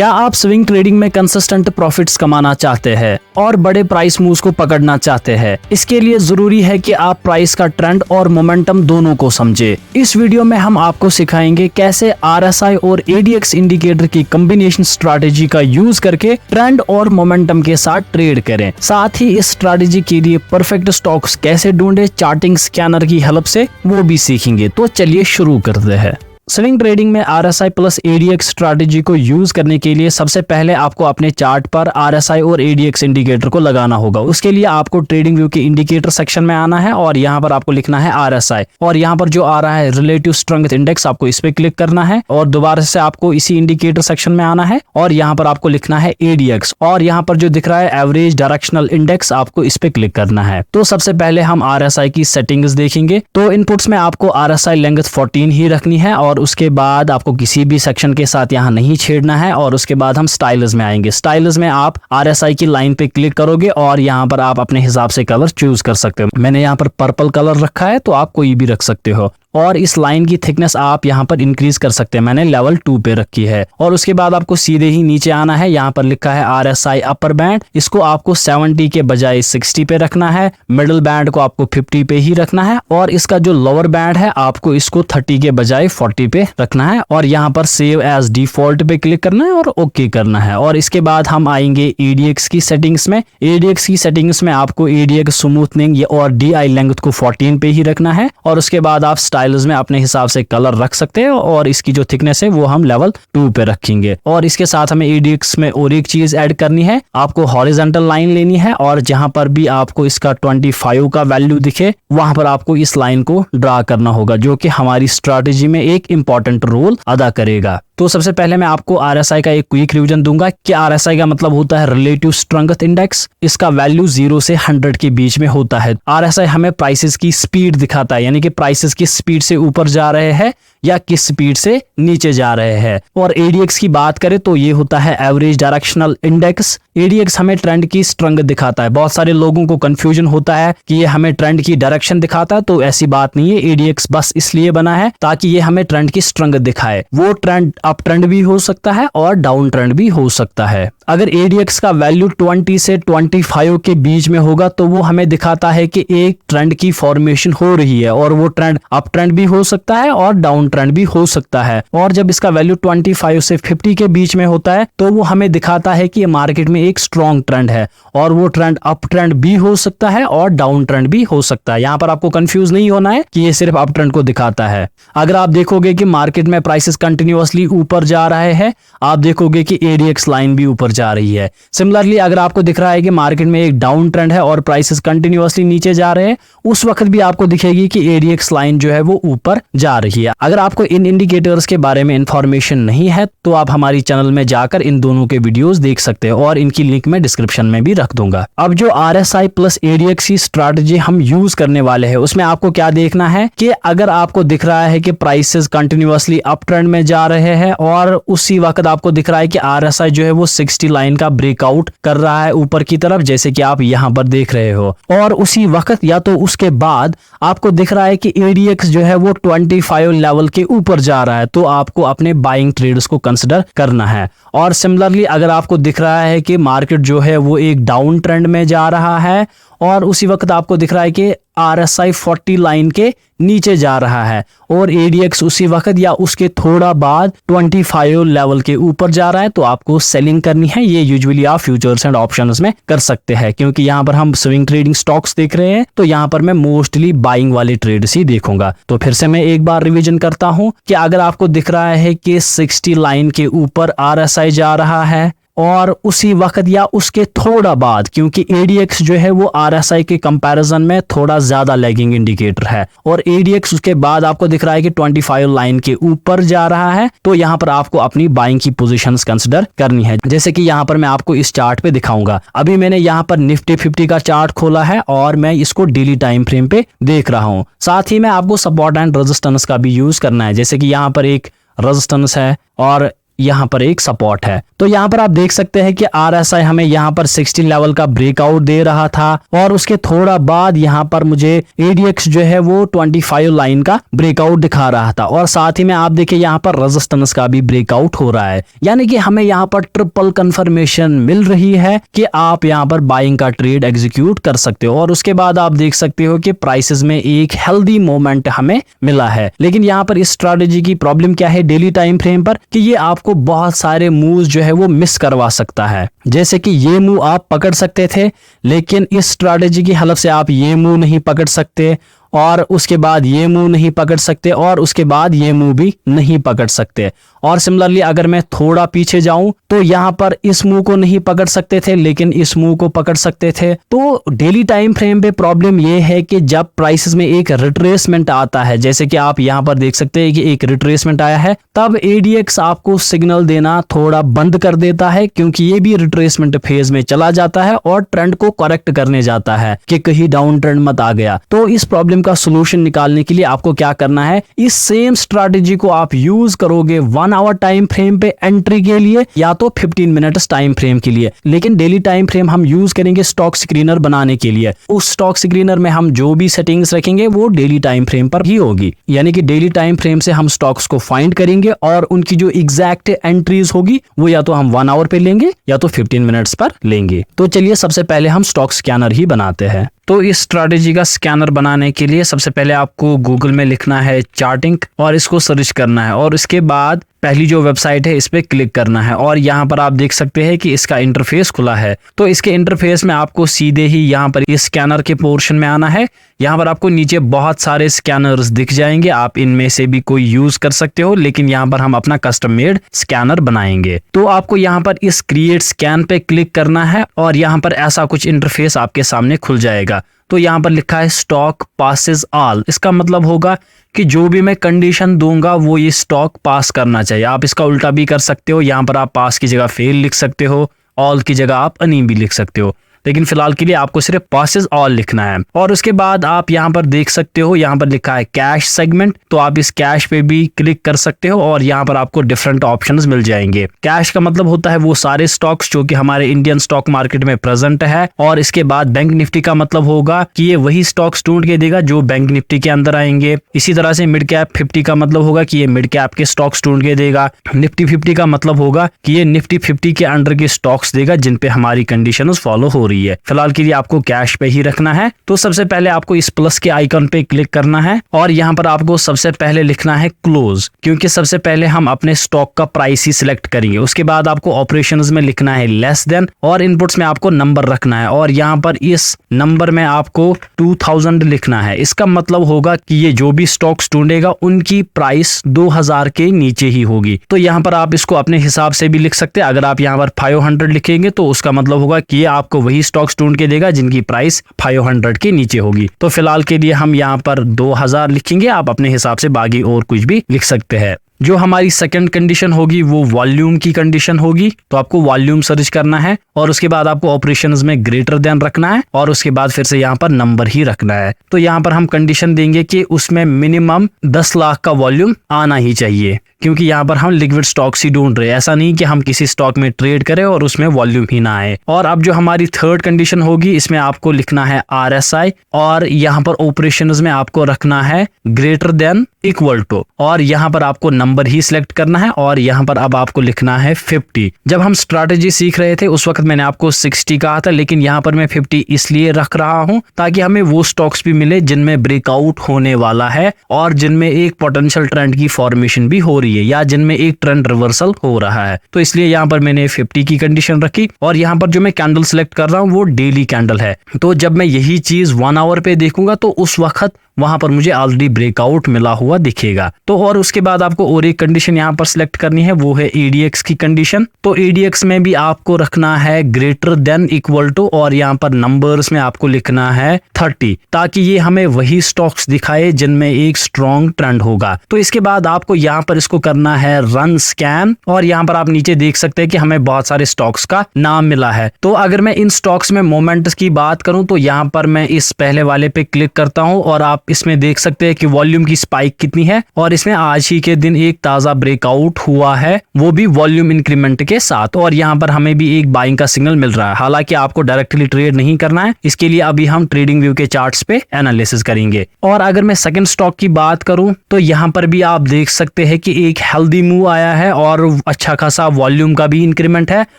क्या आप swing trading में कंसिस्टेंट प्रॉफिट्स कमाना चाहते हैं और बड़े प्राइस मूव्स को पकड़ना चाहते हैं? इसके लिए जरूरी है कि आप प्राइस का ट्रेंड और मोमेंटम दोनों को समझे। इस वीडियो में हम आपको सिखाएंगे कैसे RSI और ADX इंडिकेटर की कॉम्बिनेशन स्ट्रैटेजी का यूज करके ट्रेंड और मोमेंटम के साथ ट्रेड करें। साथ ही इस स्ट्रैटेजी के लिए परफेक्ट स्टॉक्स कैसे ढूंढे चार्टिंग स्कैनर की हेल्प से वो भी सीखेंगे। तो चलिए शुरू करते हैं। स्विंग ट्रेडिंग में RSI प्लस ADX स्ट्रैटेजी को यूज करने के लिए सबसे पहले आपको अपने चार्ट पर RSI और ADX इंडिकेटर को लगाना होगा। उसके लिए आपको ट्रेडिंग व्यू के इंडिकेटर सेक्शन में आना है और यहाँ पर आपको लिखना है RSI और यहाँ पर जो आ रहा है रिलेटिव स्ट्रेंथ इंडेक्स, आपको इस पे क्लिक करना है और दोबारा से आपको इसी इंडिकेटर सेक्शन में आना है और यहाँ पर आपको लिखना है ADX और यहाँ पर जो दिख रहा है एवरेज डायरेक्शनल इंडेक्स, आपको इस पे क्लिक करना है। तो सबसे पहले हम RSI की सेटिंग्स देखेंगे। तो इनपुट्स में आपको RSI लेंथ 14 ही रखनी है और उसके बाद आपको किसी भी सेक्शन के साथ यहाँ नहीं छेड़ना है और उसके बाद हम स्टाइल्स में आएंगे। स्टाइल्स में आप RSI की लाइन पे क्लिक करोगे और यहाँ पर आप अपने हिसाब से कलर चूज कर सकते हो। मैंने यहाँ पर पर्पल कलर रखा है, तो आप कोई भी रख सकते हो और इस लाइन की थिकनेस आप यहाँ पर इंक्रीज कर सकते हैं। मैंने लेवल 2 पे रखी है और उसके बाद आपको सीधे ही नीचे आना है। यहाँ पर लिखा है RSI अपर बैंड, इसको आपको 70 के बजाय 60 पे रखना है। मिडिल बैंड को आपको 50 पे ही रखना है और इसका जो लोअर बैंड है आपको इसको 30 के बजाय 40 पे रखना है और यहाँ पर सेव एज डिफॉल्ट पे क्लिक करना है और ओके करना है। और इसके बाद हम आएंगे ADX की सेटिंग्स में। ADX की सेटिंग्स में आपको ADX स्मूथनिंग और DI लेंथ को 14 पे ही रखना है और उसके बाद आप स्टाइल्स में अपने हिसाब से कलर रख सकते हैं और इसकी जो थिकनेस है वो हम लेवल 2 पे रखेंगे। और इसके साथ हमें ADX में और एक चीज ऐड करनी है, आपको हॉरिजॉन्टल लाइन लेनी है और जहां पर भी आपको इसका 25 का वैल्यू दिखे वहां पर आपको इस लाइन को ड्रा करना होगा, जो कि हमारी स्ट्रैटेजी में एक इंपॉर्टेंट रोल अदा करेगा। तो सबसे पहले मैं आपको RSI का एक क्विक रिवीजन दूंगा कि RSI का मतलब होता है रिलेटिव स्ट्रेंथ इंडेक्स। इसका वैल्यू 0 से 100 के बीच में होता है। RSI हमें प्राइसेस की स्पीड दिखाता है, यानी कि प्राइसेस किस स्पीड से ऊपर जा रहे हैं या किस स्पीड से नीचे जा रहे हैं। और ADX की बात करें तो ये होता है एवरेज डायरेक्शनल इंडेक्स। ADX हमें ट्रेंड की स्ट्रेंथ दिखाता है। बहुत सारे लोगों को कंफ्यूजन होता है कि ये हमें ट्रेंड की डायरेक्शन दिखाता है, तो ऐसी बात नहीं है। ADX बस इसलिए बना है ताकि ये हमें ट्रेंड की स्ट्रेंथ दिखाए। वो ट्रेंड अप ट्रेंड भी हो सकता है और डाउन ट्रेंड भी हो सकता है। अगर ADX का वैल्यू 20 से 25 के बीच में होगा तो वो हमें दिखाता है कि एक ट्रेंड की फॉर्मेशन हो रही है और वो ट्रेंड अप ट्रेंड भी हो सकता है और डाउन ट्रेंड भी हो सकता है। और जब इसका वैल्यू 25 से 50 के बीच में होता है तो वो हमें दिखाता है कि मार्केट में एक स्ट्रॉन्ग ट्रेंड है और वो ट्रेंड अप ट्रेंड भी हो सकता है और डाउन ट्रेंड भी हो सकता है। यहाँ पर आपको कंफ्यूज नहीं होना है कि ये सिर्फ अप ट्रेंड को दिखाता है। अगर आप देखोगे कि मार्केट में प्राइसेस कंटिन्यूअसली ऊपर जा रहे हैं, आप देखोगे कि ADX लाइन भी ऊपर जा रही है। सिमिलरली अगर आपको दिख रहा है कि मार्केट में एक डाउन ट्रेंड है और प्राइसेस कंटिन्यूअसली नीचे जा रहे हैं, उस वक्त भी आपको दिखेगी कि ADX लाइन जो है वो ऊपर जा रही है। अगर आपको इन इंडिकेटर्स के बारे में इंफॉर्मेशन नहीं है तो आप हमारी चैनल में जाकर इन दोनों के वीडियोस देख सकते हैं और इनकी लिंक मैं डिस्क्रिप्शन में भी रख दूंगा। अब जो RSI प्लस ADX की स्ट्रैटेजी हम यूज करने वाले हैं उसमें आपको क्या देखना है कि अगर आपको दिख रहा है कि प्राइसेस कंटिन्यूअसली अप ट्रेंड में जा रहे हैं और उसी वक्त आपको दिख रहा है कि RSI जो है वो 60 लाइन का ब्रेकआउट कर रहा है ऊपर की तरफ, जैसे कि आप यहाँ पर देख रहे हो, और उसी वक्त या तो उसके बाद आपको दिख रहा है कि ADX जो है वो 25 लेवल के ऊपर जा रहा है, तो आपको अपने बाइंग ट्रेड्स को कंसिडर करना है। और सिमिलरली अगर आपको दिख रहा है कि मार्केट जो है वो एक डाउन ट्रेंड में जा रहा है और उसी वक्त आपको दिख रहा है कि RSI 40 लाइन के नीचे जा रहा है और ADX उसी वक्त या उसके थोड़ा बाद 25 लेवल के ऊपर जा रहा है, तो आपको सेलिंग करनी है। ये यूजुअली आप फ्यूचर्स एंड ऑप्शंस में कर सकते हैं, क्योंकि यहाँ पर हम स्विंग ट्रेडिंग स्टॉक्स देख रहे हैं तो यहाँ पर मैं मोस्टली बाइंग वाले ट्रेड्स ही देखूंगा। तो फिर से मैं एक बार रिवीजन करता हूँ कि अगर आपको दिख रहा है कि 60 लाइन के ऊपर RSI जा रहा है और उसी वक्त या उसके थोड़ा बाद, क्योंकि ADX जो है वो RSI के कंपैरिजन में थोड़ा ज्यादा लैगिंग इंडिकेटर है और ADX उसके बाद आपको दिख रहा है कि 25 लाइन के ऊपर जा रहा है, तो यहाँ पर आपको अपनी बाइंग की पोजीशंस कंसिडर करनी है। जैसे कि यहाँ पर मैं आपको इस चार्ट पे दिखाऊंगा। अभी मैंने यहाँ पर निफ्टी 50 का चार्ट खोला है और मैं इसको डेली टाइम फ्रेम पे देख रहा हूँ। साथ ही में आपको सपोर्ट एंड रेजिस्टेंस का भी यूज करना है। जैसे कि यहाँ पर एक रेजिस्टेंस है और यहाँ पर एक सपोर्ट है, तो यहाँ पर आप देख सकते हैं कि RSI हमें यहाँ पर 16 लेवल का ब्रेकआउट दे रहा था और उसके थोड़ा बाद यहाँ पर मुझे ADX जो है वो 25 लाइन का ब्रेकआउट दिखा रहा था और साथ ही में आप देखिए यहाँ पर रेजिस्टेंस का भी ब्रेकआउट हो रहा है, यानी कि हमें यहाँ पर ट्रिपल कंफर्मेशन मिल रही है कि आप यहाँ पर बाइंग का ट्रेड एग्जीक्यूट कर सकते हो। और उसके बाद आप देख सकते हो कि प्राइसेस में एक हेल्दी मोमेंट हमें मिला है। लेकिन यहाँ पर इस स्ट्रैटेजी की प्रॉब्लम क्या है डेली टाइम फ्रेम पर, कि ये आपको बहुत सारे मूव्स जो है वो मिस करवा सकता है। जैसे कि ये मूव आप पकड़ सकते थे, लेकिन इस स्ट्रैटेजी की हेल्प से आप ये मूव नहीं पकड़ सकते और उसके बाद ये मूव नहीं पकड़ सकते और उसके बाद ये मूव भी नहीं पकड़ सकते। और सिमिलरली अगर मैं थोड़ा पीछे जाऊं तो यहाँ पर इस मूव को नहीं पकड़ सकते थे, लेकिन इस मूव को पकड़ सकते थे। तो डेली टाइम फ्रेम पे प्रॉब्लम ये है कि जब प्राइसेस में एक रिट्रेसमेंट आता है, जैसे कि आप यहाँ पर देख सकते हैं कि एक रिट्रेसमेंट आया है, तब ADX आपको सिग्नल देना थोड़ा बंद कर देता है, क्योंकि ये भी रिट्रेसमेंट फेज में चला जाता है और ट्रेंड को करेक्ट करने जाता है कि कहीं डाउन ट्रेंड मत आ गया। तो इस प्रॉब्लम का सॉल्यूशन निकालने के लिए आपको क्या करना है, इस सेम स्ट्रैटेजी को आप यूज करोगे 1 आवर टाइम फ्रेम पे एंट्री के लिए या तो 15 मिनट्स टाइम फ्रेम के लिए। लेकिन डेली टाइम फ्रेम हम यूज करेंगे स्टॉक स्क्रीनर बनाने के लिए। उस स्टॉक स्क्रीनर में हम जो भी सेटिंग्स रखेंगे वो डेली टाइम फ्रेम पर ही होगी, यानी कि डेली टाइम फ्रेम से हम स्टॉक्स को फाइंड करेंगे और उनकी जो एग्जैक्ट एंट्रीज होगी वो या तो हम 1 आवर पे लेंगे या तो 15 मिनट्स पर लेंगे। तो चलिए सबसे पहले हम स्टॉक स्कैनर ही बनाते हैं। तो इस स्ट्रैटेजी का स्कैनर बनाने के लिए सबसे पहले आपको गूगल में लिखना है चार्टिंग और इसको सर्च करना है और इसके बाद पहली जो वेबसाइट है इस पे क्लिक करना है और यहाँ पर आप देख सकते हैं कि इसका इंटरफेस खुला है। तो इसके इंटरफेस में आपको सीधे ही यहाँ पर इस स्कैनर के पोर्शन में आना है। यहाँ पर आपको नीचे बहुत सारे स्कैनर्स दिख जाएंगे, आप इनमें से भी कोई यूज कर सकते हो, लेकिन यहाँ पर हम अपना कस्टम मेड स्कैनर बनाएंगे। तो आपको यहाँ पर इस क्रिएट स्कैन पे क्लिक करना है और यहाँ पर ऐसा कुछ इंटरफेस आपके सामने खुल जाएगा। तो यहाँ पर लिखा है स्टॉक पासेस ऑल, इसका मतलब होगा कि जो भी मैं कंडीशन दूंगा वो ये स्टॉक पास करना चाहिए। आप इसका उल्टा भी कर सकते हो, यहाँ पर आप पास की जगह फेल लिख सकते हो, ऑल की जगह आप अनी भी लिख सकते हो, लेकिन फिलहाल के लिए आपको सिर्फ पासेस ऑल लिखना है। और उसके बाद आप यहाँ पर देख सकते हो यहाँ पर लिखा है कैश सेगमेंट, तो आप इस कैश पे भी क्लिक कर सकते हो और यहाँ पर आपको डिफरेंट ऑप्शंस मिल जाएंगे। कैश का मतलब होता है वो सारे स्टॉक्स जो कि हमारे इंडियन स्टॉक मार्केट में प्रेजेंट है, और इसके बाद बैंक निफ्टी का मतलब होगा कि ये वही स्टॉक्स ढूंढ के देगा जो बैंक निफ्टी के अंदर आएंगे। इसी तरह से मिड कैप 50 का मतलब होगा कि ये मिड कैप के स्टॉक्स ढूंढ के देगा। निफ्टी 50 का मतलब होगा कि ये निफ्टी 50 के अंडर के स्टॉक्स देगा जिन पे हमारी कंडीशन फॉलो हो रही है। फिलहाल के लिए आपको कैश पे ही रखना है। तो सबसे पहले आपको इस प्लस के आइकन पे क्लिक करना है और यहाँ पर आपको सबसे पहले लिखना है क्लोज, क्योंकि सबसे पहले हम अपने स्टॉक का प्राइस ही सिलेक्ट करेंगे। उसके बाद आपको ऑपरेशंस में लिखना है लेस देन और इनपुट्स में आपको नंबर रखना है और यहाँ पर इस नंबर में आपको 2000 लिखना है। इसका मतलब होगा कि ये जो भी स्टॉक्स ढूंढेगा उनकी प्राइस 2000 के नीचे ही होगी। तो यहाँ पर आप इसको अपने हिसाब से भी लिख सकते हैं। अगर आप यहाँ पर 500 लिखेंगे तो उसका मतलब होगा कि ये आपको वही स्टॉक्स ढूंढ के देगा जिनकी प्राइस 500 के नीचे होगी। तो फिलहाल के लिए हम यहाँ पर 2000 लिखेंगे, आप अपने हिसाब से बाकी और कुछ भी लिख सकते हैं। जो हमारी सेकंड कंडीशन होगी वो वॉल्यूम की कंडीशन होगी, तो आपको वॉल्यूम सर्च करना है और उसके बाद आपको ऑपरेशंस में ग्रेटर देन रखना है और उसके बाद फिर से यहाँ पर नंबर ही रखना है। तो यहाँ पर हम कंडीशन देंगे कि उसमें मिनिमम 10 लाख का वॉल्यूम आना ही चाहिए, क्योंकि यहाँ पर हम लिक्विड स्टॉक्स ही ढूंढ रहे हैं। ऐसा नहीं कि हम किसी स्टॉक में ट्रेड करें और उसमें वॉल्यूम ही ना आए। और अब जो हमारी थर्ड कंडीशन होगी इसमें आपको लिखना है RSI और यहाँ पर ऑपरेशंस में आपको रखना है ग्रेटर देन इक्वल टू और यहाँ पर आपको नंबर ही सिलेक्ट करना है और यहाँ पर अब आपको लिखना है 50। जब हम स्ट्रैटेजी सीख रहे थे उस वक्त मैंने आपको 60 कहा था, लेकिन यहाँ पर मैं 50 इसलिए रख रहा हूँ ताकि हमें वो स्टॉक्स भी मिले जिनमें ब्रेकआउट होने वाला है और जिनमें एक पोटेंशियल ट्रेंड की फॉर्मेशन भी हो रही है या जिनमें एक ट्रेंड रिवर्सल हो रहा है। तो इसलिए यहाँ पर मैंने 50 की कंडीशन रखी और यहाँ पर जो मैं कैंडल सिलेक्ट कर रहा हूँ वो डेली कैंडल है। तो जब मैं यही चीज 1 आवर पे देखूंगा तो उस वक्त वहां पर मुझे ऑलरेडी ब्रेकआउट मिला हुआ दिखेगा। तो और उसके बाद आपको और एक कंडीशन यहाँ पर सिलेक्ट करनी है, वो है ADX की कंडीशन। तो ADX में भी आपको रखना है ग्रेटर देन इक्वल टू और यहाँ पर नंबर्स में आपको लिखना है 30, ताकि ये हमें वही स्टॉक्स दिखाए जिनमें एक स्ट्रॉन्ग ट्रेंड होगा। तो इसके बाद आपको यहाँ पर इसको करना है रन स्कैन और यहाँ पर आप नीचे देख सकते हैं कि हमें बहुत सारे स्टॉक्स का नाम मिला है। तो अगर मैं इन स्टॉक्स में मोमेंट्स की बात करूं तो यहाँ पर मैं इस पहले वाले पे क्लिक करता हूं और आप इसमें देख सकते हैं कि वॉल्यूम की स्पाइक कितनी है और इसमें आज ही के दिन एक ताजा ब्रेकआउट हुआ है, वो भी वॉल्यूम इंक्रीमेंट के साथ। और यहाँ पर हमें भी एक बाइंग का सिग्नल मिल रहा है। हालांकि आपको डायरेक्टली ट्रेड नहीं करना है, इसके लिए अभी हम ट्रेडिंग व्यू के चार्ट्स पे एनालिसिस करेंगे। और अगर मैं सेकंड स्टॉक की बात करूं तो यहाँ पर भी आप देख सकते हैं कि एक हेल्दी मूव आया है और अच्छा खासा वॉल्यूम का भी इंक्रीमेंट है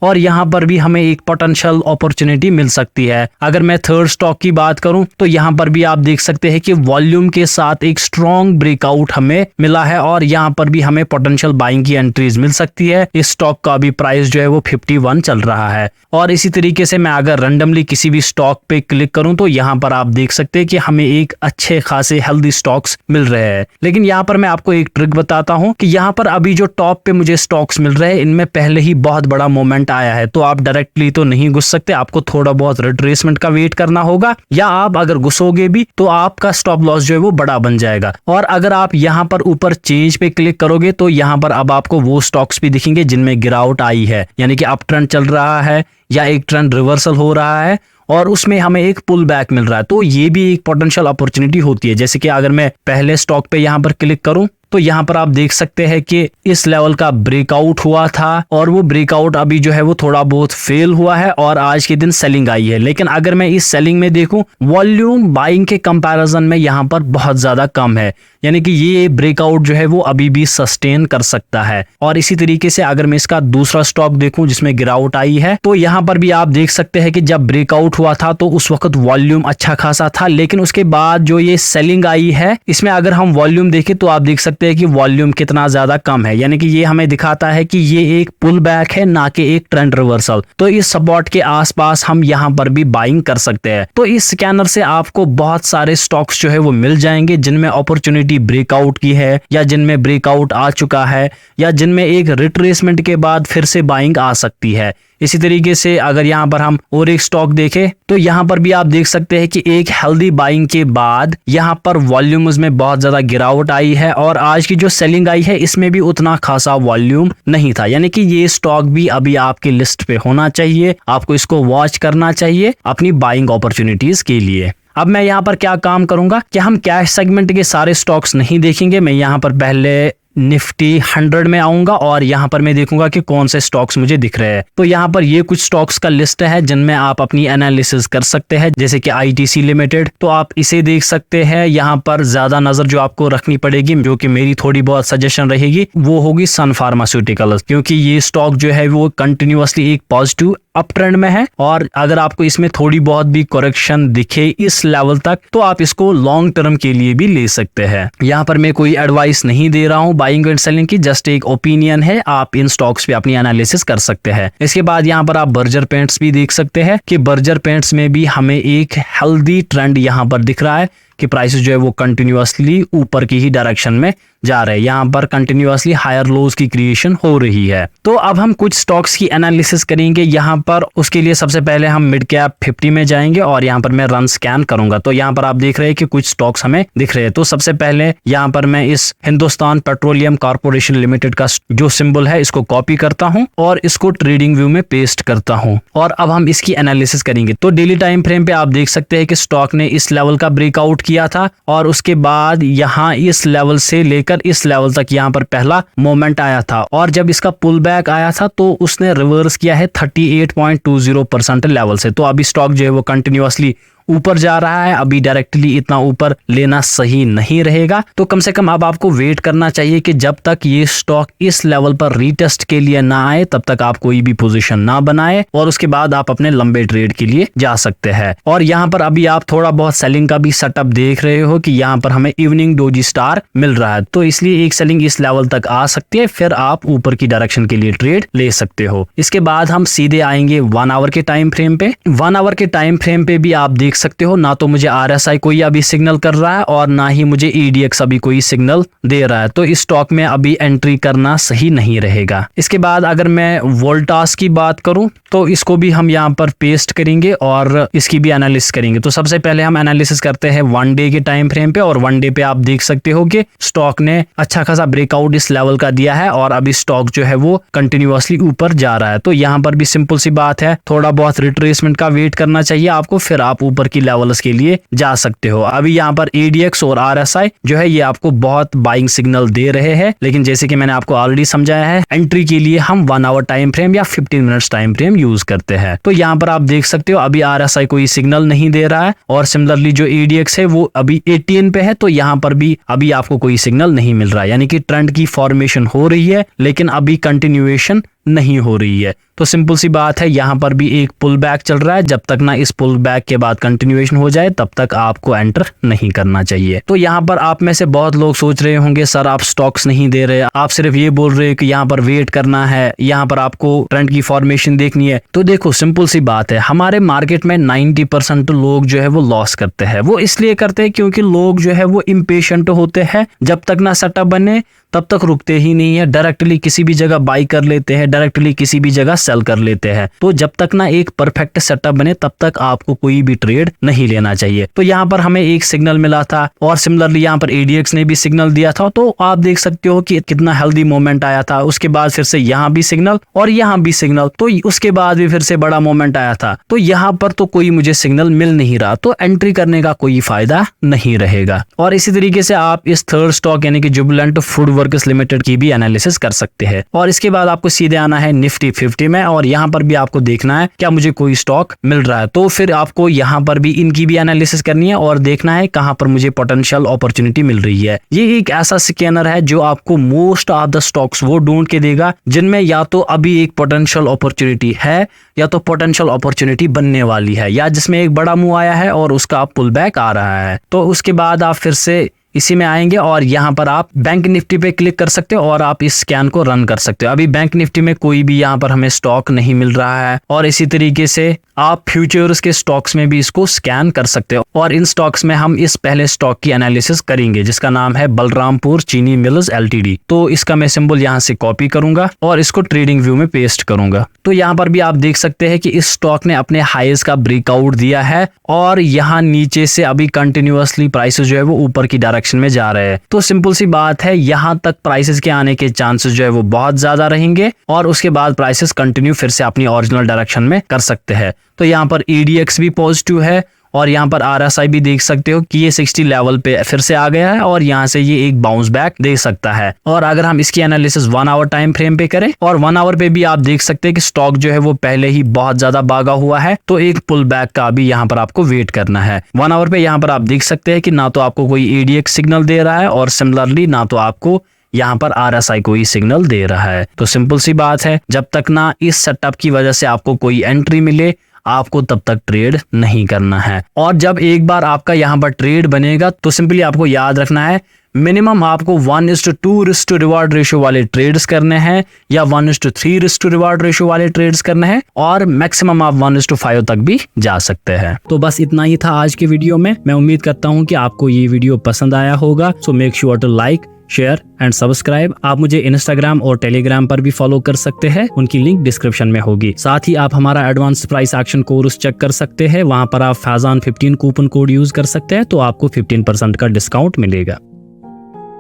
और यहाँ पर भी हमें एक पोटेंशियल अपॉर्चुनिटी मिल सकती है। अगर मैं थर्ड स्टॉक की बात करूं तो यहाँ पर भी आप देख सकते हैं कि वॉल्यूम के साथ एक स्ट्रॉन्ग ब्रेकआउट हमें मिला है और यहाँ पर भी हमें पोटेंशियल बाइंग की एंट्रीज मिल सकती है। इस स्टॉक का अभी प्राइस जो है वो 51 चल रहा है। और इसी तरीके से मैं अगर रैंडमली किसी भी स्टॉक पे क्लिक करूं तो यहाँ पर आप देख सकते हैं कि हमें एक अच्छे खासे हेल्दी स्टॉक्स मिल रहे हैं। लेकिन यहाँ पर मैं आपको एक ट्रिक बताता हूँ कि यहाँ पर अभी जो टॉप पे मुझे स्टॉक्स मिल रहे हैं इनमें पहले ही बहुत बड़ा मोमेंट आया है, तो आप डायरेक्टली तो नहीं घुस सकते, आपको थोड़ा बहुत रिट्रेसमेंट का वेट करना होगा, या आप अगर घुसोगे भी तो आपका स्टॉप लॉस जो है वो बड़ा बन जाएगा। और अगर आप यहाँ पर ऊपर चेंज पे क्लिक करोगे तो यहाँ पर अब आपको वो स्टॉक्स भी दिखेंगे जिनमें गिरावट आई है, यानी कि अप ट्रेंड चल रहा है या एक ट्रेंड रिवर्सल हो रहा है और उसमें हमें एक पुल बैक मिल रहा है। तो ये भी एक पोटेंशियल अपॉर्चुनिटी होती है। जैसे कि अगर मैं पहले स्टॉक पे यहाँ पर क्लिक करूं तो यहाँ पर आप देख सकते हैं कि इस लेवल का ब्रेकआउट हुआ था और वो ब्रेकआउट अभी जो है वो थोड़ा बहुत फेल हुआ है और आज के दिन सेलिंग आई है। लेकिन अगर मैं इस सेलिंग में देखूं, वॉल्यूम बाइंग के कंपैरिजन में यहाँ पर बहुत ज्यादा कम है, यानी कि ये ब्रेकआउट जो है वो अभी भी सस्टेन कर सकता है। और इसी तरीके से अगर मैं इसका दूसरा स्टॉक देखूं जिसमें गिरावट आई है तो यहाँ पर भी आप देख सकते हैं कि जब ब्रेकआउट हुआ था तो उस वक्त वॉल्यूम अच्छा खासा था, लेकिन उसके बाद जो ये सेलिंग आई है इसमें अगर हम वॉल्यूम देखें तो आप देख सकते हैं कि वॉल्यूम कितना ज्यादा कम है, यानी कि ये हमें दिखाता है कि ये एक पुल बैक है, ना कि एक ट्रेंड रिवर्सल। तो इस सपोर्ट के आसपास हम यहाँ पर भी बाइंग कर सकते हैं। तो इस स्कैनर से आपको बहुत सारे स्टॉक्स जो है वो मिल जाएंगे जिनमें अपॉर्चुनिटी ब्रेकआउट की है या जिनमें ब्रेकआउट आ चुका है या जिनमें एक रिट्रेसमेंट के बाद फिर से बाइंग आ सकती है। इसी तरीके से अगर यहाँ पर हम और एक स्टॉक देखें तो यहाँ पर भी आप देख सकते हैं कि एक हेल्दी बाइंग के बाद यहाँ पर वॉल्यूम्स में बहुत ज्यादा गिरावट आई है और आज की जो सेलिंग आई है इसमें भी उतना खासा वॉल्यूम नहीं था, यानी कि ये स्टॉक भी अभी आपकी लिस्ट पे होना चाहिए। आपको इसको वॉच करना चाहिए अपनी बाइंग अपॉर्चुनिटीज के लिए। अब मैं यहाँ पर क्या काम करूंगा कि हम कैश सेगमेंट के सारे स्टॉक्स नहीं देखेंगे। मैं यहाँ पर पहले निफ्टी 100 में आऊंगा और यहाँ पर मैं देखूंगा कि कौन से स्टॉक्स मुझे दिख रहे हैं। तो यहाँ पर ये कुछ स्टॉक्स का लिस्ट है जिनमें आप अपनी एनालिसिस कर सकते हैं, जैसे कि आईटीसी लिमिटेड, तो आप इसे देख सकते हैं। यहाँ पर ज्यादा नजर जो आपको रखनी पड़ेगी, जो कि मेरी थोड़ी बहुत सजेशन रहेगी, वो होगी सन फार्मास्यूटिकल्स, क्योंकि ये स्टॉक जो है वो कंटिन्यूअसली एक पॉजिटिव अप ट्रेंड में है और अगर आपको इसमें थोड़ी बहुत भी करेक्शन दिखे इस लेवल तक तो आप इसको लॉन्ग टर्म के लिए भी ले सकते हैं। यहाँ पर मैं कोई एडवाइस नहीं दे रहा हूँ बाइंग एंड सेलिंग की, जस्ट एक ओपिनियन है। आप इन स्टॉक्स पे अपनी एनालिसिस कर सकते हैं। इसके बाद यहाँ पर आप बर्जर पेंट्स भी देख सकते हैं कि बर्जर पेंट्स में भी हमें एक हेल्दी ट्रेंड यहाँ पर दिख रहा है कि प्राइसेस जो है वो कंटिन्यूअसली ऊपर की ही डायरेक्शन में जा रहे हैं। यहाँ पर कंटिन्यूअसली हायर लोज की क्रिएशन हो रही है। तो अब हम कुछ स्टॉक्स की एनालिसिस करेंगे यहाँ पर। उसके लिए सबसे पहले हम मिड कैप 50 में जाएंगे और यहाँ पर मैं रन स्कैन करूंगा। तो यहाँ पर आप देख रहे हैं कि कुछ स्टॉक्स हमें दिख रहे हैं। तो सबसे पहले यहाँ पर मैं इस हिंदुस्तान पेट्रोलियम कॉर्पोरेशन लिमिटेड का जो सिंबल है इसको कॉपी करता हूँ और इसको ट्रेडिंग व्यू में पेस्ट करता हूँ और अब हम इसकी एनालिसिस करेंगे। तो डेली टाइम फ्रेम पे आप देख सकते हैं कि स्टॉक ने इस लेवल का ब्रेकआउट किया था और उसके बाद यहाँ इस लेवल से लेकर इस लेवल तक यहाँ पर पहला मोमेंट आया था और जब इसका पुल बैक आया था तो उसने रिवर्स किया है 38.20% लेवल से। तो अभी स्टॉक जो है वो कंटिन्यूअसली ऊपर जा रहा है। अभी डायरेक्टली इतना ऊपर लेना सही नहीं रहेगा, तो कम से कम अब आपको वेट करना चाहिए कि जब तक ये स्टॉक इस लेवल पर रीटेस्ट के लिए ना आए तब तक आप कोई भी पोजीशन ना बनाए और उसके बाद आप अपने लंबे ट्रेड के लिए जा सकते हैं। और यहाँ पर अभी आप थोड़ा बहुत सेलिंग का भी सेटअप देख रहे हो कि यहाँ पर हमें इवनिंग डोजी स्टार मिल रहा है, तो इसलिए एक सेलिंग इस लेवल तक आ सकती है, फिर आप ऊपर की डायरेक्शन के लिए ट्रेड ले सकते हो। इसके बाद हम सीधे आएंगे 1 आवर के टाइम फ्रेम पे। 1 आवर के टाइम फ्रेम पे भी आप देख सकते हो ना तो मुझे RSI कोई अभी सिग्नल कर रहा है और ना ही मुझे EDX अभी कोई सिग्नल दे रहा है, तो इस स्टॉक में अभी एंट्री करना सही नहीं रहेगा। इसके बाद अगर मैं वोल्टास की बात करूं तो इसको भी हम यहाँ पर पेस्ट करेंगे और इसकी भी एनालिसिस करेंगे। तो सबसे पहले हम एनालिसिस करते हैं 1 डे के टाइम फ्रेम पे और 1 डे पे आप देख सकते हो कि स्टॉक ने अच्छा खासा ब्रेकआउट इस लेवल का दिया है और अभी स्टॉक जो है वो कंटिन्यूअसली ऊपर जा रहा है। तो यहाँ पर भी सिंपल सी बात है, थोड़ा बहुत रिट्रेसमेंट का वेट करना चाहिए आपको, फिर आप ऊपर की लेवल्स के लिए जा सकते हो। अभी यहाँ पर ADX और RSI जो है ये आपको बहुत बाइंग सिग्नल दे रहे हैं, लेकिन जैसे कि मैंने आपको ऑलरेडी समझाया है, एंट्री के लिए हम 1 आवर टाइम फ्रेम या 15 मिनट्स टाइम फ्रेम यूज करते हैं। तो यहाँ पर आप देख सकते हो अभी RSI कोई सिग्नल नहीं दे रहा है और सिमिलरली जो ADX है वो अभी 18 पे है, तो यहाँ पर भी अभी आपको कोई सिग्नल नहीं मिल रहा है, यानी कि ट्रेंड की फॉर्मेशन हो रही है लेकिन अभी कंटिन्यूएशन नहीं हो रही है। तो सिंपल सी बात है, यहाँ पर भी एक पुल बैक चल रहा है, जब तक ना इस पुल बैक के बाद कंटिन्यूएशन हो जाए तब तक आपको एंटर नहीं करना चाहिए। तो यहाँ पर आप में से बहुत लोग सोच रहे होंगे सर आप स्टॉक्स नहीं दे रहे, आप सिर्फ ये बोल रहे हो कि यहाँ पर वेट करना है, यहाँ पर आपको ट्रेंड की फॉर्मेशन देखनी है। तो देखो सिंपल सी बात है, हमारे मार्केट में 90% लोग जो है वो लॉस करते हैं। वो इसलिए करते हैं क्योंकि लोग जो है वो इम्पेशेंट होते हैं, जब तक ना सेटअप बने तब तक रुकते ही नहीं है, डायरेक्टली किसी भी जगह बाई कर लेते हैं, डायरेक्टली किसी भी जगह सेल कर लेते हैं। तो जब तक ना एक परफेक्ट सेटअप बने तब तक आपको कोई भी ट्रेड नहीं लेना चाहिए। तो यहाँ पर हमें एक सिग्नल मिला था और सिमिलरली यहाँ पर ADX ने भी सिग्नल दिया था, तो आप देख सकते हो कि कितना हेल्दी मोमेंट आया था। उसके बाद फिर से यहाँ भी सिग्नल और यहाँ भी सिग्नल, तो उसके बाद भी फिर से बड़ा मोमेंट आया था। तो यहाँ पर तो कोई मुझे सिग्नल मिल नहीं रहा, तो एंट्री करने का कोई फायदा नहीं रहेगा। और इसी तरीके से आप इस थर्ड स्टॉक यानी कि जुबिलेंट फूड वर्क्स लिमिटेड की भी एनालिसिस कर सकते हैं। और इसके बाद आपको सीधे आना है निफ्टी 50 में और यहाँ पर भी आपको देखना है क्या मुझे कोई स्टॉक मिल रहा है। तो फिर आपको यहाँ पर भी इनकी भी एनालिसिस करनी है और देखना है कहाँ पर मुझे पोटेंशियल अपॉर्चुनिटी मिल रही है। ये एक ऐसा स्कैनर है जो आपको मोस्ट ऑफ द स्टॉक्स वो ढूंढ के देगा जिनमें या तो अभी एक पोटेंशियल अपॉर्चुनिटी है या तो पोटेंशियल अपॉर्चुनिटी बनने वाली है, या जिसमें एक बड़ा मूव आया है और उसका पुल बैक आ रहा है। तो उसके बाद आप फिर से इसी में आएंगे और यहाँ पर आप बैंक निफ्टी पे क्लिक कर सकते हो और आप इस स्कैन को रन कर सकते हो। अभी बैंक निफ्टी में कोई भी यहाँ पर हमें स्टॉक नहीं मिल रहा है और इसी तरीके से आप फ्यूचर्स के स्टॉक्स में भी इसको स्कैन कर सकते हो। और इन स्टॉक्स में हम इस पहले स्टॉक की एनालिसिस करेंगे जिसका नाम है बलरामपुर चीनी मिल्स LTD। तो इसका मैं सिंबल यहाँ से कॉपी करूंगा और इसको ट्रेडिंग व्यू में पेस्ट करूंगा। तो यहाँ पर भी आप देख सकते हैं कि इस स्टॉक ने अपने हाईज का ब्रेकआउट दिया है और यहाँ नीचे से अभी कंटिन्यूअसली प्राइसेस जो है वो ऊपर की डायरेक्शन में जा रहे हैं। तो सिंपल सी बात है, यहाँ तक प्राइसेस के आने के चांसेस जो है वो बहुत ज्यादा रहेंगे और उसके बाद प्राइसेस कंटिन्यू फिर से अपनी ओरिजिनल डायरेक्शन में कर सकते हैं। तो यहाँ पर ADX भी पॉजिटिव है और यहाँ पर RSI भी देख सकते हो कि ये 60 लेवल पे फिर से आ गया है और यहाँ से ये एक बाउंस बैक दे सकता है। और अगर हम इसकी एनालिसिस 1 आवर टाइम फ्रेम पे करें और 1 आवर पे भी आप देख सकते हैं कि स्टॉक जो है वो पहले ही बहुत ज्यादा भागा हुआ है, तो एक पुल बैक का भी यहाँ पर आपको वेट करना है। 1 आवर पे यहाँ पर आप देख सकते हैं कि ना तो आपको कोई ADX सिग्नल दे रहा है और सिमिलरली ना तो आपको यहाँ पर RSI कोई सिग्नल दे रहा है। तो सिंपल सी बात है, जब तक ना इस सेटअप की वजह से आपको कोई एंट्री मिले आपको तब तक ट्रेड नहीं करना है। और जब एक बार आपका यहाँ पर ट्रेड बनेगा तो सिंपली आपको याद रखना है मिनिमम आपको 1:2 रिवार्ड रेशियो वाले ट्रेड्स करने हैं या 1:3 रिवार्ड रेशियो वाले ट्रेड्स करने हैं और मैक्सिमम आप 1:5 तक भी जा सकते हैं। तो बस इतना ही था आज के वीडियो में। मैं उम्मीद करता हूँ कि आपको ये वीडियो पसंद आया होगा। So make sure to like, share and subscribe. आप मुझे इंस्टाग्राम और टेलीग्राम पर भी फॉलो कर सकते हैं, उनकी लिंक डिस्क्रिप्शन में होगी। साथ ही आप हमारा advance price action course check कर सकते हैं, वहां पर आप फैजान 15 कूपन कोड यूज कर सकते हैं तो आपको 15% का डिस्काउंट मिलेगा।